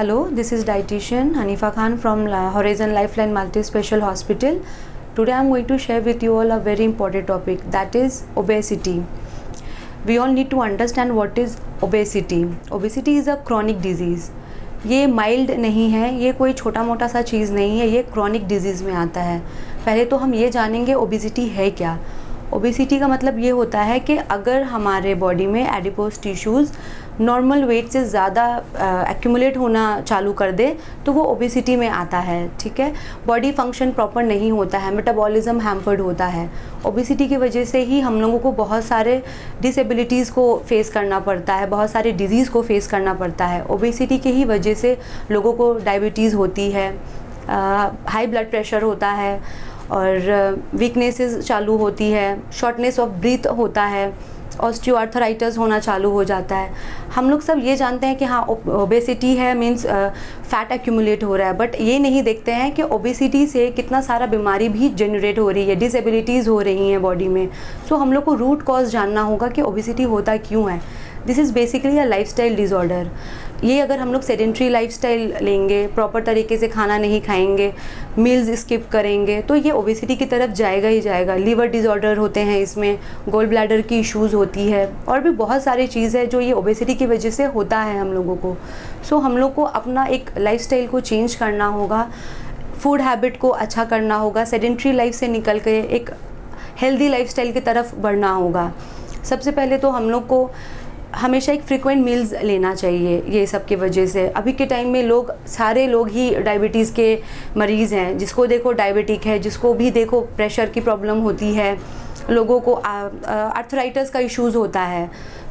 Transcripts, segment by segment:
Hello, this is dietitian Hanifa Khan from Horizon Lifeline Multi Special Hospital. Today I am going to share with you all a very important topic, that is obesity. We all need to understand what is obesity. Obesity is a chronic disease. ये mild नहीं है, ये कोई छोटा मोटा सा चीज़ नहीं है, ये क्रॉनिक डिजीज़ में आता है. पहले तो हम ये जानेंगे ओबेसिटी है क्या. ओबेसिटी का मतलब ये होता है कि अगर हमारे बॉडी में एडिपोज टिश्यूज़ नॉर्मल वेट से ज़्यादा एक्यूमुलेट होना चालू कर दे तो वो ओबेसिटी में आता है. ठीक है, बॉडी फंक्शन प्रॉपर नहीं होता है, मेटाबॉलिज्म हैम्पर्ड होता है. ओबेसिटी की वजह से ही हम लोगों को बहुत सारे डिसेबिलिटीज़ को फेस करना पड़ता है, बहुत सारे डिजीज़ को फेस करना पड़ता है. ओबेसिटी के ही वजह से लोगों को डायबिटीज़ होती है, हाई ब्लड प्रेशर होता है और वीकनेसेस चालू होती है, शॉर्टनेस ऑफ ब्रीथ होता है, ऑस्टियोआर्थराइटिस होना चालू हो जाता है. हम लोग सब ये जानते हैं कि हाँ ओबेसिटी है मीन्स फैट एक्यूमुलेट हो रहा है, बट ये नहीं देखते हैं कि ओबेसिटी से कितना सारा बीमारी भी जनरेट हो रही है, डिसेबिलिटीज़ हो रही हैं बॉडी में. सो हम लोग को रूट कॉज जानना होगा कि ओबेसिटी होता क्यों है. This is basically a lifestyle disorder. ये अगर हम लोग सेडेंट्री लाइफस्टाइल लेंगे, प्रॉपर तरीके से खाना नहीं खाएंगे, मील्स स्किप करेंगे, तो ये ओबेसिटी की तरफ जाएगा ही जाएगा. लीवर डिसऑर्डर होते हैं इसमें, गोल ब्लैडर की इश्यूज़ होती है और भी बहुत सारी चीज़ है जो ये ओबेसिटी की वजह से होता है हम लोगों को. सो हम लोग को अपना एक लाइफस्टाइल को चेंज करना होगा, फूड हैबिट को अच्छा करना होगा, सेडेंट्री लाइफ से निकल के एक हेल्दी लाइफस्टाइल की तरफ बढ़ना होगा. सबसे पहले तो हम लोग को हमेशा एक फ्रीक्वेंट मील्स लेना चाहिए. ये सब की वजह से अभी के टाइम में सारे लोग ही डायबिटीज़ के मरीज़ हैं. जिसको देखो डायबिटिक है, जिसको भी देखो प्रेशर की प्रॉब्लम होती है, लोगों को आर्थराइटिस का इश्यूज़ होता है.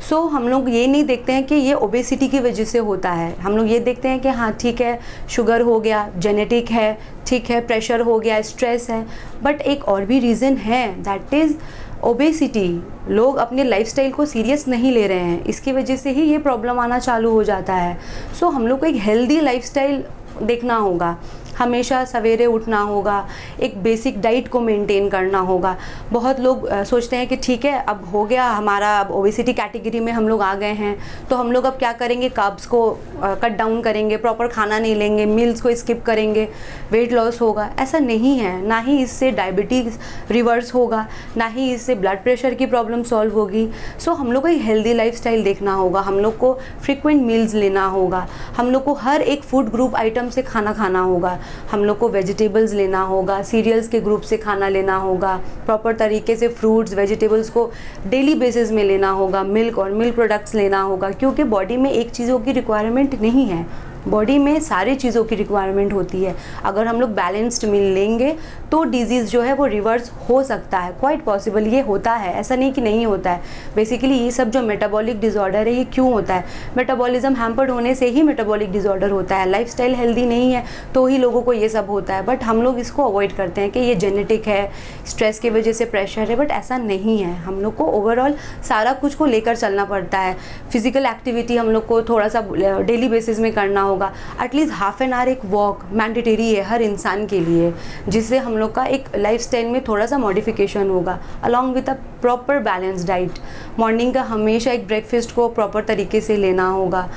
सो हम लोग ये नहीं देखते हैं कि ये ओबेसिटी की वजह से होता है. हम लोग ये देखते हैं कि हाँ ठीक है, शुगर हो गया, जेनेटिक है, ठीक है, प्रेशर हो गया, स्ट्रेस है. बट एक और भी रीज़न है, दैट इज़ ओबेसिटी. लोग अपने लाइफस्टाइल को सीरियस नहीं ले रहे हैं, इसकी वजह से ही ये प्रॉब्लम आना चालू हो जाता है. सो हम लोग को एक हेल्दी लाइफस्टाइल देखना होगा, हमेशा सवेरे उठना होगा, एक बेसिक डाइट को मेंटेन करना होगा. बहुत लोग सोचते हैं कि ठीक है अब हो गया हमारा, अब ओबेसिटी कैटेगरी में हम लोग आ गए हैं तो हम लोग अब क्या करेंगे, कार्ब्स को कट डाउन करेंगे, प्रॉपर खाना नहीं लेंगे, मील्स को स्किप करेंगे, वेट लॉस होगा. ऐसा नहीं है. ना ही इससे डायबिटीज़ रिवर्स होगा, ना ही इससे ब्लड प्रेशर की प्रॉब्लम सॉल्व होगी. सो हम लोग को एक हेल्दी लाइफस्टाइल देखना होगा, हम लोग को फ्रीक्वेंट मील्स लेना होगा, हम लोग को हर एक फूड ग्रुप आइटम से खाना खाना होगा, हम लोग को वेजिटेबल्स लेना होगा, सीरियल्स के ग्रुप से खाना लेना होगा, प्रॉपर तरीके से फ्रूट्स वेजिटेबल्स को डेली बेसिस में लेना होगा, मिल्क और मिल्क प्रोडक्ट्स लेना होगा. क्योंकि बॉडी में एक चीज़ों की रिक्वायरमेंट नहीं है, बॉडी में सारी चीज़ों की रिक्वायरमेंट होती है. अगर हम लोग बैलेंस्ड मील लेंगे तो डिजीज़ जो है वो रिवर्स हो सकता है, क्वाइट पॉसिबल. ये होता है, ऐसा नहीं कि नहीं होता है. बेसिकली ये सब जो मेटाबॉलिक डिसऑर्डर है ये क्यों होता है, मेटाबॉलिज्म हैम्पर्ड होने से ही मेटाबॉलिक डिसऑर्डर होता है. लाइफस्टाइल हेल्दी नहीं है तो ही लोगों को ये सब होता है. बट हम लोग इसको अवॉइड करते हैं कि ये जेनेटिक है, स्ट्रेस की वजह से प्रेशर है, बट ऐसा नहीं है. हम लोग को ओवरऑल सारा कुछ को लेकर चलना पड़ता है. फिजिकल एक्टिविटी हम लोग को थोड़ा सा डेली बेसिस में करना होगा. एटलीस्ट हाफ एन आवर एक वॉक मैंडेटरी है हर इंसान के लिए, जिससे हम लोग का एक लाइफस्टाइल में थोड़ा सा मॉडिफिकेशन होगा, along with a proper balance diet. Morning का हमेशा एक ब्रेकफास्ट को प्रॉपर तरीके से लेना होगा,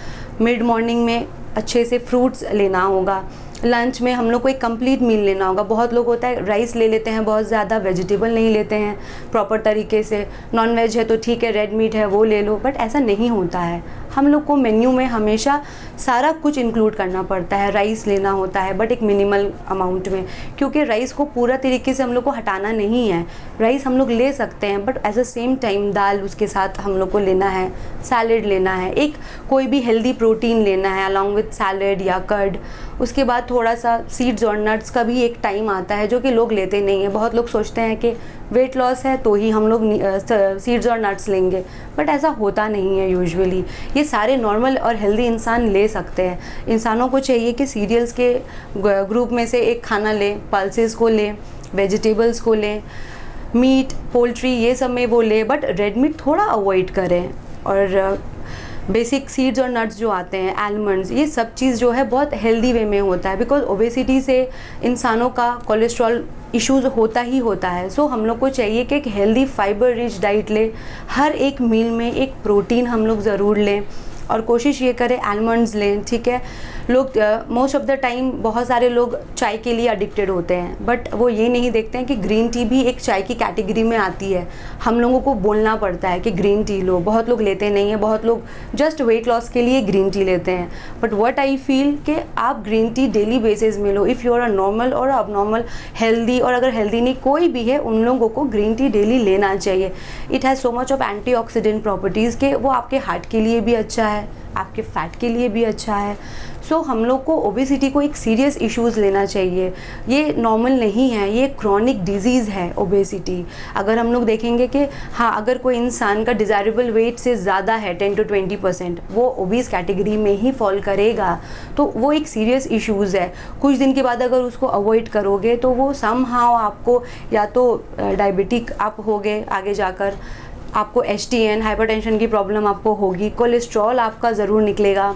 मिड मॉर्निंग में अच्छे से फ्रूट्स लेना होगा, लंच में हम लोग को एक कंप्लीट मील लेना होगा. बहुत लोग होता है राइस ले लेते हैं, बहुत ज़्यादा वेजिटेबल नहीं लेते हैं प्रॉपर तरीके से. नॉन वेज है तो ठीक है, रेड मीट है वो ले लो, बट ऐसा नहीं होता है. हम लोग को मेन्यू में हमेशा सारा कुछ इंक्लूड करना पड़ता है. राइस लेना होता है बट एक मिनिमल अमाउंट में, क्योंकि राइस को पूरा तरीके से हम लोग को हटाना नहीं है. राइस हम लोग ले सकते हैं but at the same time दाल उसके साथ हम लोग को लेना है, सैलेड लेना है, एक कोई भी हेल्दी प्रोटीन लेना है अलॉन्ग विथ सैलेड या कर्ड. उसके बाद थोड़ा सा सीड्स और नट्स का भी एक टाइम आता है जो कि लोग लेते नहीं हैं. बहुत लोग सोचते हैं कि वेट लॉस है तो ही हम लोग सीड्स और नट्स लेंगे, बट ऐसा होता नहीं है. यूजुअली ये सारे नॉर्मल और हेल्दी इंसान ले सकते हैं. इंसानों को चाहिए कि सीरियल्स के ग्रुप में से एक खाना लें, पल्सेस को लें, वेजिटेबल्स को लें, मीट पोल्ट्री ये सब में वो ले, बट रेड मीट थोड़ा अवॉइड करें. और बेसिक सीड्स और नट्स जो आते हैं, आलमंड्स, ये सब चीज़ जो है बहुत हेल्दी वे में होता है. बिकॉज ओबेसिटी से इंसानों का कोलेस्ट्रॉल इश्यूज़ होता ही होता है. सो हम लोग को चाहिए कि एक हेल्दी फाइबर रिच डाइट लें, हर एक मील में एक प्रोटीन हम लोग ज़रूर लें, और कोशिश ये करें आलमंड्स लें, ठीक है। लोग मोस्ट ऑफ द टाइम बहुत सारे लोग चाय के लिए एडिक्टेड होते हैं, बट वो ये नहीं देखते हैं कि ग्रीन टी भी एक चाय की कैटेगरी में आती है। हम लोगों को बोलना पड़ता है कि ग्रीन टी लो, बहुत लोग लेते नहीं हैं, बहुत लोग जस्ट वेट लॉस के लिए ग्रीन टी लेते हैं। बट व्हाट आई फील कि आप ग्रीन टी डेली बेसिस में लो, if you are a normal और अब नॉर्मल हेल्दी, और अगर हेल्दी नहीं कोई भी है, उन लोगों को ग्रीन टी डेली लेना चाहिए। It has so much of antioxidant properties के वो आपके हार्ट के लिए भी अच्छा है, आपके फैट के लिए भी अच्छा है। सो हम लोग को ओबेसिटी को एक सीरियस इश्यूज़ लेना चाहिए। ये नॉर्मल नहीं है, ये क्रॉनिक डिजीज़ है ओबेसिटी। अगर हम लोग देखेंगे कि हाँ, अगर कोई इंसान का डिज़ायरेबल वेट से ज़्यादा है 10 to 20%, वो ओबीस कैटेगरी में ही फॉल करेगा, तो वो एक सीरियस इश्यूज़ है। कुछ दिन के बाद अगर उसको अवॉइड करोगे तो वो समहाउ आपको या तो डायबिटिक आप होगे, आगे जाकर आपको HTN हाइपरटेंशन की प्रॉब्लम आपको होगी, कोलेस्ट्रॉल आपका ज़रूर निकलेगा,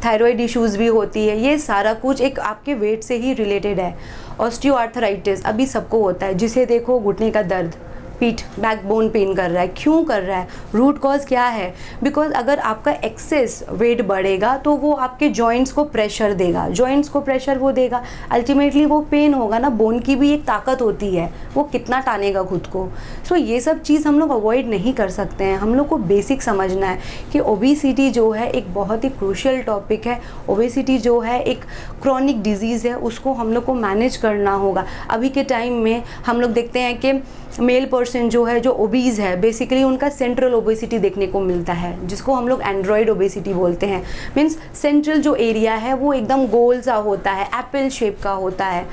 थायराइड इश्यूज़ भी होती है। ये सारा कुछ एक आपके वेट से ही रिलेटेड है। ऑस्टियोआर्थराइटिस अभी सबको होता है, जिसे देखो घुटने का दर्द, पीठ, बैकबोन पेन कर रहा है। क्यों कर रहा है? रूट कॉज क्या है? बिकॉज अगर आपका एक्सेस वेट बढ़ेगा तो वो आपके जॉइंट्स को प्रेशर देगा, जॉइंट्स को प्रेशर वो देगा, अल्टीमेटली वो पेन होगा ना। बोन की भी एक ताकत होती है, वो कितना टानेगा खुद को। सो ये सब चीज़ हम लोग अवॉइड नहीं कर सकते हैं। हम लोग को बेसिक समझना है कि ओबेसिटी जो है एक बहुत ही क्रूशियल टॉपिक है। ओबेसिटी जो है एक क्रॉनिक डिजीज़ है, उसको हम लोग को मैनेज करना होगा। अभी के टाइम में हम लोग देखते हैं कि मेल पर्सन जो है, जो ओबीज़ है, बेसिकली उनका सेंट्रल ओबेसिटी देखने को मिलता है, जिसको हम लोग एंड्रॉयड ओबेसिटी बोलते हैं। मीन्स सेंट्रल जो एरिया है वो एकदम गोल सा होता है, एप्पल शेप का होता है।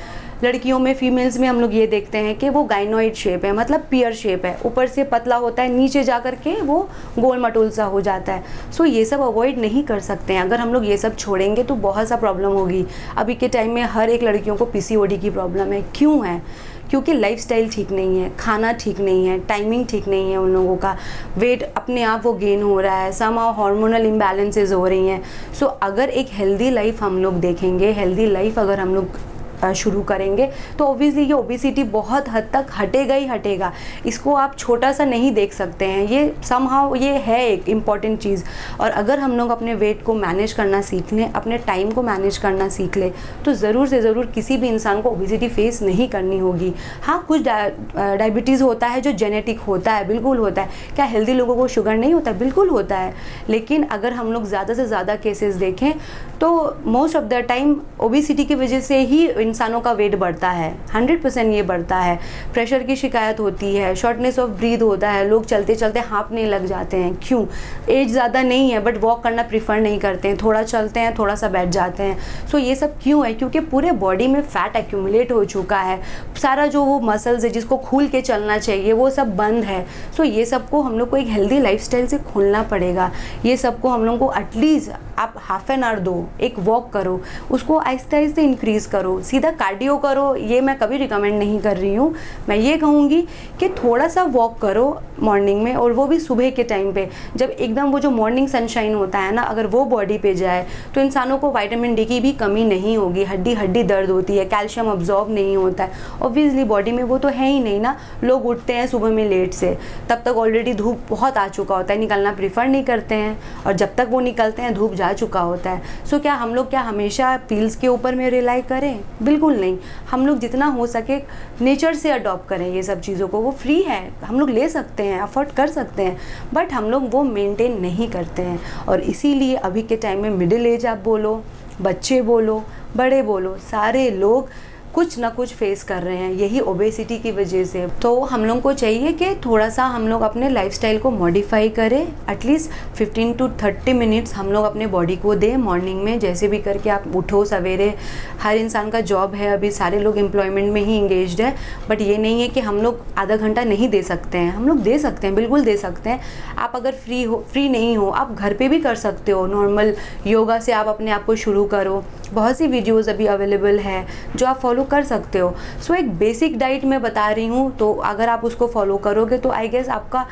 लड़कियों में, फीमेल्स में हम लोग ये देखते हैं कि वो गाइनोइड शेप है, मतलब पियर शेप है, ऊपर से पतला होता है, नीचे जा कर के वो गोल मटोल सा हो जाता है। सो ये सब अवॉइड नहीं कर सकते हैं। अगर हम लोग ये सब छोड़ेंगे तो बहुत सा प्रॉब्लम होगी। अभी के टाइम में हर एक लड़कियों को PCOD की प्रॉब्लम है। क्यों है? क्योंकि लाइफस्टाइल ठीक नहीं है, खाना ठीक नहीं है, टाइमिंग ठीक नहीं है उन लोगों का, वेट अपने आप वो गेन हो रहा है, समहाउ हार्मोनल इम्बैलेंसेस हो रही हैं। सो अगर एक हेल्दी लाइफ हम लोग देखेंगे, हेल्दी लाइफ अगर हम लोग शुरू करेंगे तो ऑब्वियसली ये ओबेसिटी बहुत हद तक हटेगा ही हटेगा। इसको आप छोटा सा नहीं देख सकते हैं, ये समहाउ ये है एक इम्पॉर्टेंट चीज़। और अगर हम लोग अपने वेट को मैनेज करना सीख लें, अपने टाइम को मैनेज करना सीख लें, तो ज़रूर से ज़रूर किसी भी इंसान को ओबेसिटी फेस नहीं करनी होगी। हाँ, कुछ डायबिटीज़ होता है जो जेनेटिक होता है, बिल्कुल होता है। क्या हेल्दी लोगों को शुगर नहीं होता? बिल्कुल होता है। लेकिन अगर हम लोग ज़्यादा से ज़्यादा केसेस देखें तो most of the time obesity की वजह से ही इंसानों का वेट बढ़ता है, 100% ये बढ़ता है। प्रेशर की शिकायत होती है, शॉर्टनेस ऑफ ब्रीथ होता है, लोग चलते चलते हाँफने लग जाते हैं। क्यों? एज ज़्यादा नहीं है बट वॉक करना प्रीफर नहीं करते हैं, थोड़ा चलते हैं, थोड़ा सा बैठ जाते हैं। सो ये सब क्यों है? क्योंकि पूरे बॉडी में फैट एक्यूमुलेट हो चुका है, सारा जो वो मसल्स है जिसको खुल के चलना चाहिए वो सब बंद है। सो ये सबको हम लोग को एक हेल्दी लाइफस्टाइल से खोलना पड़ेगा। ये सबको हम लोग को एटलीस्ट आप हाफ एन आवर दो, एक वॉक करो, उसको आहिस्ते आहिस्ते इंक्रीज़ करो, सीधा कार्डियो करो। ये मैं कभी रिकमेंड नहीं कर रही हूँ। मैं ये कहूँगी कि थोड़ा सा वॉक करो मॉर्निंग में, और वो भी सुबह के टाइम पे, जब एकदम वो जो मॉर्निंग सनशाइन होता है ना, अगर वो बॉडी पे जाए तो इंसानों को विटामिन डी की भी कमी नहीं होगी। हड्डी दर्द होती है, कैल्शियम अब्जॉर्ब नहीं होता है, ऑब्वियसली बॉडी में वो तो है ही नहीं ना। लोग उठते हैं सुबह में लेट से, तब तक ऑलरेडी धूप बहुत आ चुका होता है, निकलना प्रीफर नहीं करते हैं, और जब तक वो निकलते हैं धूप जा चुका होता है। सो क्या हम लोग क्या हमेशा पील्स के ऊपर में रिलाई करें? बिल्कुल नहीं। हम लोग जितना हो सके नेचर से अडॉप्ट करें ये सब चीज़ों को। वो फ्री है, हम लोग ले सकते हैं, अफोर्ड कर सकते हैं, बट हम लोग वो मेंटेन नहीं करते हैं। और इसीलिए अभी के टाइम में मिडिल एज आप बोलो, बच्चे बोलो, बड़े बोलो, सारे लोग कुछ ना कुछ फेस कर रहे हैं, यही ओबेसिटी की वजह से। तो हम लोग को चाहिए कि थोड़ा सा हम लोग अपने लाइफस्टाइल को मॉडिफाई करें। एटलीस्ट 15 to 30 मिनट्स हम लोग अपने बॉडी को दें मॉर्निंग में। जैसे भी करके आप उठो सवेरे, हर इंसान का जॉब है, अभी सारे लोग एम्प्लॉयमेंट में ही इंगेज्ड है, बट ये नहीं है कि हम लोग आधा घंटा नहीं दे सकते हैं। हम लोग दे सकते हैं, बिल्कुल दे सकते हैं। आप अगर फ्री नहीं हो, आप घर पे भी कर सकते हो। नॉर्मल योगा से आप अपने आप को शुरू करो, बहुत सी वीडियोस अभी अवेलेबल है जो आप फॉलो कर सकते हो। सो एक बेसिक डाइट मैं बता रही हूँ, तो अगर आप उसको फॉलो करोगे तो आई गेस आपका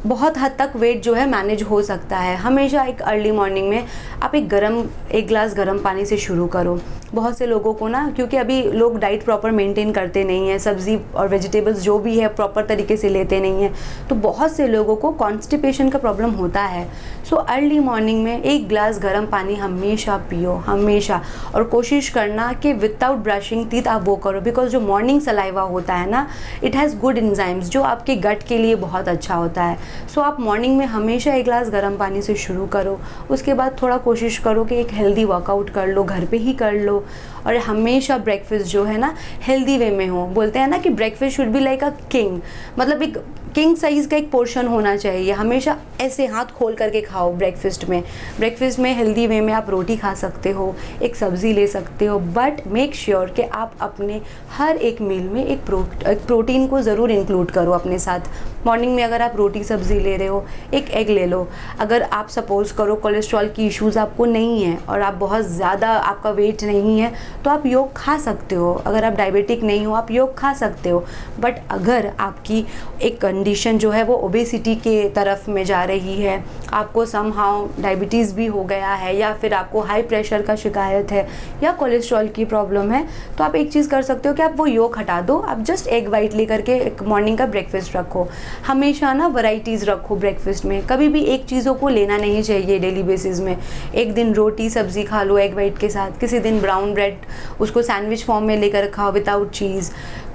बहुत हद तक वेट जो है मैनेज हो सकता है। हमेशा एक अर्ली मॉर्निंग में आप एक गिलास गर्म पानी से शुरू करो। बहुत से लोगों को ना, क्योंकि अभी लोग डाइट प्रॉपर मेंटेन करते नहीं हैं, सब्ज़ी और वेजिटेबल्स जो भी है प्रॉपर तरीके से लेते नहीं हैं, तो बहुत से लोगों को कॉन्स्टिपेशन का प्रॉब्लम होता है। सो अर्ली मॉर्निंग में एक गिलास गर्म पानी हमेशा पियो, हमेशा। और कोशिश करना कि विदाउट ब्रशिंग टीथ आप वो करो, बिकॉज जो मॉर्निंग सलाइवा होता है ना, इट हैज़ गुड एंजाइम्स जो आपके गट के लिए बहुत अच्छा होता है। सो आप मॉर्निंग में हमेशा एक गिलास गर्म पानी से शुरू करो। उसके बाद थोड़ा कोशिश करो कि एक हेल्दी वर्कआउट कर लो, घर पे ही कर लो। और हमेशा ब्रेकफास्ट जो है ना हेल्दी वे में हो। बोलते हैं ना कि breakfast should be like a king, मतलब एक किंग साइज़ का एक पोर्शन होना चाहिए। हमेशा ऐसे हाथ खोल करके खाओ ब्रेकफास्ट में हेल्दी वे में आप रोटी खा सकते हो, एक सब्ज़ी ले सकते हो, बट मेक श्योर कि आप अपने हर एक मील में एक प्रोटीन को ज़रूर इंक्लूड करो अपने साथ। मॉर्निंग में अगर आप रोटी सब्ज़ी ले रहे हो, एक एग ले लो। अगर आप सपोज़ करो कोलेस्ट्रॉल की इश्यूज़ आपको नहीं है और आप बहुत ज़्यादा आपका वेट नहीं है, तो आप योग खा सकते हो। अगर आप डायबिटिक नहीं हो, आप योग खा सकते हो। बट अगर आपकी एक कंडीशन जो है वो ओबेसिटी के तरफ में जा रही है, आपको समहाउ डायबिटीज़ भी हो गया है, या फिर आपको हाई प्रेशर का शिकायत है, या कोलेस्ट्रॉल की प्रॉब्लम है, तो आप एक चीज़ कर सकते हो कि आप वो योग हटा दो। आप जस्ट एग वाइट ले करके एक मॉर्निंग का ब्रेकफास्ट रखो। हमेशा ना वैरायटीज़ रखो ब्रेकफास्ट में, कभी भी एक चीज़ों को लेना नहीं चाहिए डेली बेसिस में। एक दिन रोटी सब्ज़ी खा लो एग वाइट के साथ, किसी दिन ब्राउन ब्रेड उसको सैंडविच फॉर्म में लेकर खाओ विदाउट चीज़,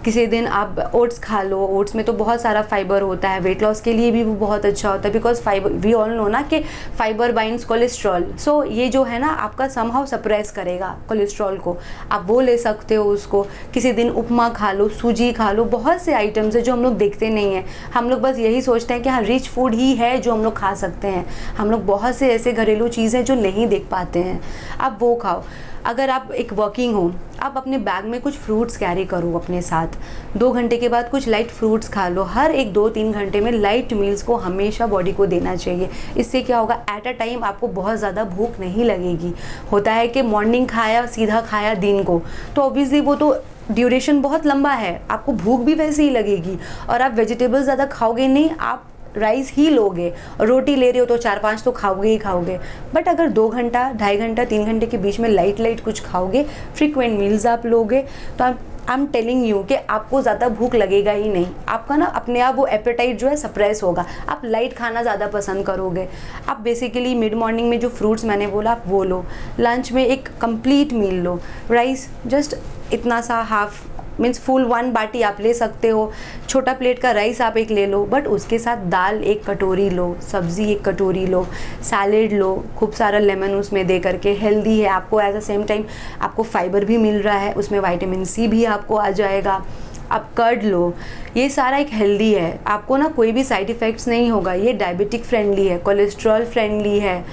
किसी दिन आप ओट्स खा लो। ओट्स में तो बहुत सारा फाइबर होता है, वेट लॉस के लिए भी वो बहुत अच्छा होता है, because fibre, we all know ना कि फाइबर बाइंड्स कोलेस्ट्रॉल। सो ये जो है ना आपका समहाउ सप्रेस करेगा कोलेस्ट्रॉल को, आप वो ले सकते हो उसको। किसी दिन उपमा खा लो, सूजी खा लो, बहुत से आइटम्स है जो हम लोग देखते नहीं हैं। हम लोग बस यही सोचते हैं कि हाँ रिच फूड ही है जो हम लोग खा सकते हैं। हम लोग बहुत से ऐसे घरेलू चीज़ें जो नहीं देख पाते हैं, आप वो खाओ। अगर आप एक वर्किंग हो, आप अपने बैग में कुछ फ्रूट्स कैरी करो अपने साथ। 2 घंटे के बाद कुछ लाइट फ्रूट्स खा लो। हर एक 2-3 घंटे में लाइट मील्स को हमेशा बॉडी को देना चाहिए। इससे क्या होगा, एट अ टाइम आपको बहुत ज़्यादा भूख नहीं लगेगी। होता है कि मॉर्निंग खाया सीधा खाया दिन को, तो ऑब्वियसली वो तो ड्यूरेशन बहुत लंबा है, आपको भूख भी वैसे ही लगेगी और आप वेजिटेबल्स ज़्यादा खाओगे नहीं, आप राइस ही लोगे। और रोटी ले रहे हो तो 4-5 तो खाओगे ही खाओगे। बट अगर 2 घंटा 2.5 घंटा 3 घंटे के बीच में लाइट कुछ खाओगे, फ्रीक्वेंट मील्स आप लोगे, तो आई एम टेलिंग यू कि आपको ज़्यादा भूख लगेगा ही नहीं। आपका ना अपने आप वो एपेटाइट जो है सप्रेस होगा, आप लाइट खाना ज़्यादा पसंद करोगे। आप बेसिकली मिड मॉर्निंग में जो फ्रूट्स मैंने बोला आप वो लो। लंच में एक कंप्लीट मील लो। राइस जस्ट इतना सा हाफ मीन्स फुल 1 बाटी आप ले सकते हो। छोटा प्लेट का राइस आप एक ले लो, बट उसके साथ दाल 1 कटोरी लो, सब्ज़ी 1 कटोरी लो, सैलेड लो, खूब सारा लेमन उसमें दे करके। हेल्दी है, आपको एट द सेम टाइम आपको फाइबर भी मिल रहा है, उसमें विटामिन सी भी आपको आ जाएगा। आप कर्ड लो, ये सारा एक हेल्दी है, आपको ना कोई भी साइड इफ़ेक्ट्स नहीं होगा। ये डायबिटिक फ्रेंडली है, कोलेस्ट्रॉल फ्रेंडली है,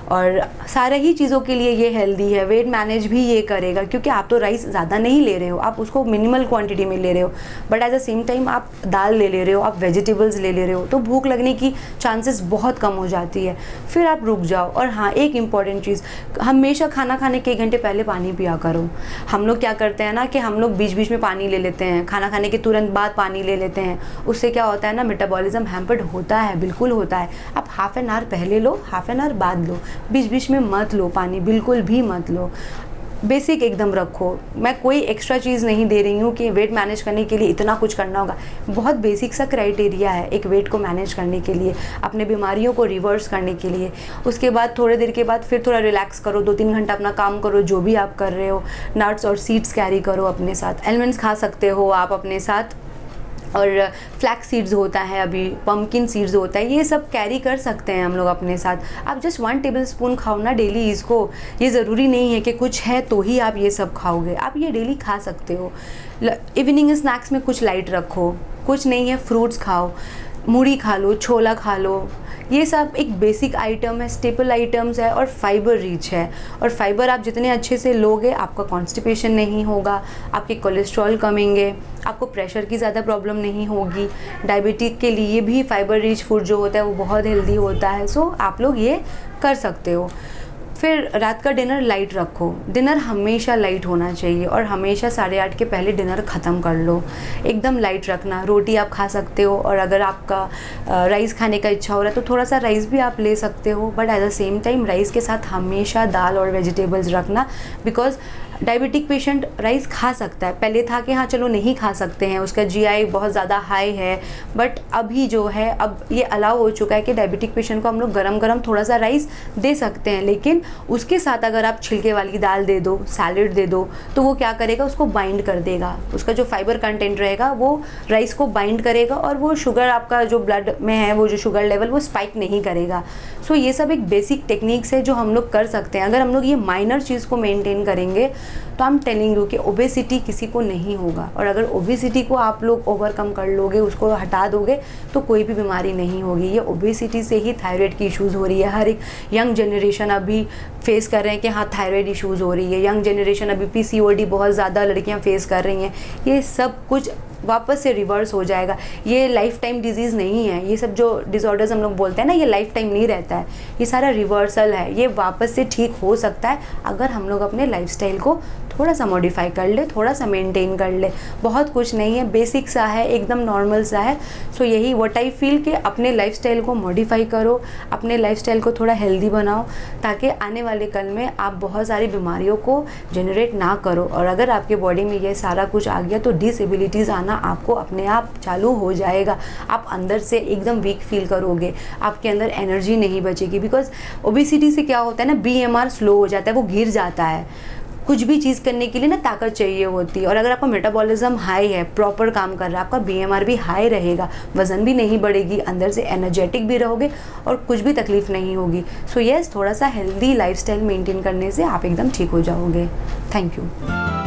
और सारे ही चीज़ों के लिए ये हेल्दी है। वेट मैनेज भी ये करेगा, क्योंकि आप तो राइस ज़्यादा नहीं ले रहे हो, आप उसको मिनिमल क्वांटिटी में ले रहे हो, but at the same time आप दाल ले रहे हो, आप वेजिटेबल्स ले रहे हो, तो भूख लगने की चांसेस बहुत कम हो जाती है। फिर आप रुक जाओ। और हाँ, एक इम्पॉर्टेंट चीज़, हमेशा खाना खाने के 1 घंटे पहले पानी पिया करो। हम लोग क्या करते हैं ना कि हम लोग बीच बीच में पानी ले लेते हैं, खाना खाने के तुरंत बाद पानी ले लेते हैं। उससे क्या होता है ना, मेटाबॉलिज्म हैम्पर्ड होता है, बिल्कुल होता है। आप हाफ एन आवर पहले लो, हाफ एन आवर बाद लो, बीच बीच में मत लो पानी, बिल्कुल भी मत लो। बेसिक एकदम रखो। मैं कोई एक्स्ट्रा चीज़ नहीं दे रही हूँ कि वेट मैनेज करने के लिए इतना कुछ करना होगा। बहुत बेसिक सा क्राइटेरिया है एक वेट को मैनेज करने के लिए, अपने बीमारियों को रिवर्स करने के लिए। उसके बाद थोड़ी देर के बाद फिर थोड़ा रिलैक्स करो, 2-3 घंटा अपना काम करो जो भी आप कर रहे हो। नट्स और सीड्स कैरी करो अपने साथ, एलमंड्स खा सकते हो आप अपने साथ, और फ्लैक्स सीड्स होता है, अभी पम्पकिन सीड्स होता है, ये सब कैरी कर सकते हैं हम लोग अपने साथ। आप जस्ट 1 टेबलस्पून खाओ ना डेली इसको। ये ज़रूरी नहीं है कि कुछ है तो ही आप ये सब खाओगे, आप ये डेली खा सकते हो। इवनिंग स्नैक्स में कुछ लाइट रखो, कुछ नहीं है फ्रूट्स खाओ, मूढ़ी खा लो, छोला खा लो। ये सब एक बेसिक आइटम है, स्टेपल आइटम्स है और फाइबर रिच है। और फाइबर आप जितने अच्छे से लोगे, आपका कॉन्स्टिपेशन नहीं होगा, आपके कोलेस्ट्रॉल कमेंगे, आपको प्रेशर की ज़्यादा प्रॉब्लम नहीं होगी। डायबिटिक के लिए भी फाइबर रिच फूड जो होता है वो बहुत हेल्दी होता है। सो आप लोग ये कर सकते हो। फिर रात का डिनर लाइट रखो, डिनर हमेशा लाइट होना चाहिए और हमेशा 8:30 के पहले डिनर ख़त्म कर लो, एकदम लाइट रखना। रोटी आप खा सकते हो और अगर आपका राइस खाने का इच्छा हो रहा है तो थोड़ा सा राइस भी आप ले सकते हो, but at the same time rice के साथ हमेशा दाल और वेजिटेबल्स रखना, बिकॉज डायबिटिक पेशेंट राइस खा सकता है। पहले था कि हाँ चलो नहीं खा सकते हैं, उसका जीआई बहुत ज़्यादा हाई है, बट अभी जो है अब ये अलाउ हो चुका है कि डायबिटिक पेशेंट को हम लोग गरम गरम थोड़ा सा राइस दे सकते हैं, लेकिन उसके साथ अगर आप छिलके वाली दाल दे दो, सैलेड दे दो, तो वो क्या करेगा, उसको बाइंड कर देगा। उसका जो फाइबर कंटेंट रहेगा वो राइस को बाइंड करेगा और वो शुगर आपका जो ब्लड में है, वो जो शुगर लेवल वो स्पाइक नहीं करेगा। सो ये सब एक बेसिक टेक्निक्स है जो हम लोग कर सकते हैं। अगर हम लोग ये माइनर चीज़ को मेंटेन करेंगे तो आई एम टेलिंग यू कि ओबेसिटी किसी को नहीं होगा, और अगर ओबेसिटी को आप लोग ओवरकम कर लोगे, उसको हटा दोगे, तो कोई भी बीमारी नहीं होगी। ये ओबेसिटी से ही थायराइड की इश्यूज़ हो रही है। हर एक यंग जनरेशन अभी फेस कर रहे हैं कि हाँ थायराइड इश्यूज़ हो रही है। यंग जनरेशन अभी PCOD बहुत ज़्यादा लड़कियाँ फेस कर रही हैं। ये सब कुछ वापस से रिवर्स हो जाएगा। ये लाइफ टाइम डिजीज़ नहीं है। ये सब जो डिसऑर्डर्स हम लोग बोलते हैं ना, ये लाइफ टाइम नहीं रहता है, ये सारा रिवर्सल है। ये वापस से ठीक हो सकता है अगर हम लोग अपने लाइफस्टाइल को थोड़ा सा मॉडिफाई कर ले, थोड़ा सा मेंटेन कर ले। बहुत कुछ नहीं है, बेसिक सा है, एकदम नॉर्मल सा है। सो यही व्हाट आई फील कि अपने लाइफस्टाइल को मॉडिफाई करो, अपने लाइफस्टाइल को थोड़ा हेल्दी बनाओ, ताकि आने वाले कल में आप बहुत सारी बीमारियों को जनरेट ना करो। और अगर आपके बॉडी में ये सारा कुछ आ गया तो डिसेबिलिटीज़ आना आपको अपने आप चालू हो जाएगा। आप अंदर से एकदम वीक फील करोगे, आपके अंदर एनर्जी नहीं बचेगी। बिकॉज ओबेसिटी से क्या होता है ना, BMR स्लो हो जाता है, वो गिर जाता है। कुछ भी चीज़ करने के लिए ना ताकत चाहिए होती है, और अगर आपका मेटाबॉलिज्म हाई है, प्रॉपर काम कर रहा है, आपका BMR भी हाई रहेगा, वज़न भी नहीं बढ़ेगी, अंदर से एनर्जेटिक भी रहोगे और कुछ भी तकलीफ़ नहीं होगी। सो यस, थोड़ा सा हेल्दी लाइफस्टाइल मेंटेन करने से आप एकदम ठीक हो जाओगे। Thank you.